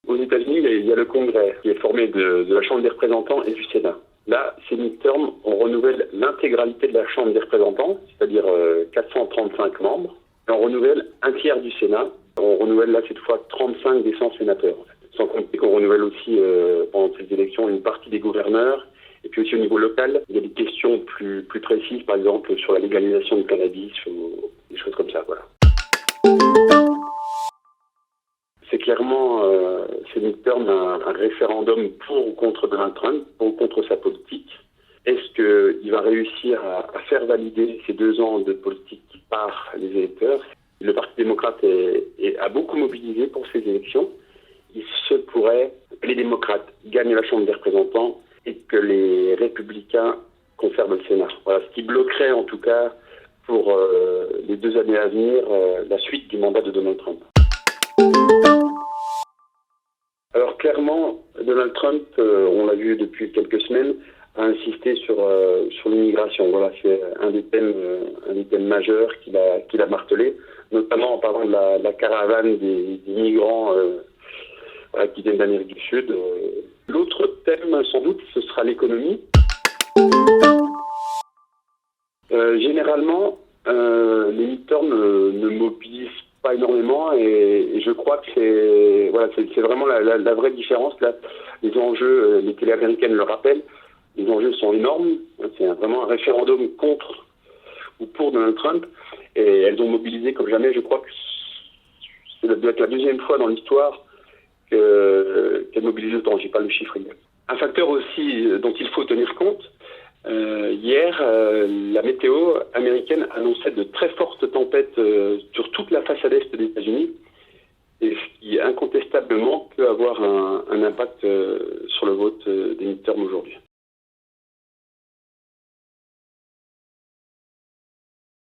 Aux États-Unis, il y a le Congrès qui est formé de la Chambre des représentants et du Sénat. Là, ces midterms, on renouvelle l'intégralité de la Chambre des représentants, c'est-à-dire 435 membres, et on renouvelle un tiers du Sénat. On renouvelle là cette fois 35 des 100 sénateurs. En fait. Sans compter qu'on renouvelle aussi pendant ces élections une partie des gouverneurs. Et puis aussi au niveau local, il y a des questions plus précises, par exemple sur la légalisation du cannabis ou des choses comme ça. Voilà. C'est clairement, ces midterms, un référendum pour ou contre Donald Trump, pour ou contre sa politique. Est-ce qu'il va réussir à faire valider ces 2 ans de politique par les électeurs? Le Parti démocrate a beaucoup mobilisé pour ces élections. Il se pourrait que les démocrates gagnent la Chambre des représentants et que les républicains conservent le Sénat. Voilà, ce qui bloquerait en tout cas pour les 2 années à venir la suite du mandat de Donald Trump. Alors clairement, Donald Trump, on l'a vu depuis quelques semaines, a insisté sur l'immigration. Voilà, c'est un des thèmes majeurs qu'il a martelé, notamment en parlant de la caravane des migrants qui viennent d'Amérique du Sud. L'autre thème, sans doute, ce sera l'économie. Généralement, les midterms ne mobilisent pas énormément et je crois que c'est vraiment la vraie différence. Là, les enjeux, les télés américaines le rappellent, les enjeux sont énormes. C'est vraiment un référendum contre ou pour Donald Trump et elles ont mobilisé comme jamais. Je crois que ça doit être la 2e fois dans l'histoire qu'elle mobilise autant. J'ai pas le chiffre exact. Un facteur aussi dont il faut tenir compte. Hier, la météo américaine annonçait de très fortes tempêtes sur toute la façade est des États-Unis, et ce qui incontestablement peut avoir un impact sur le vote des midterms aujourd'hui.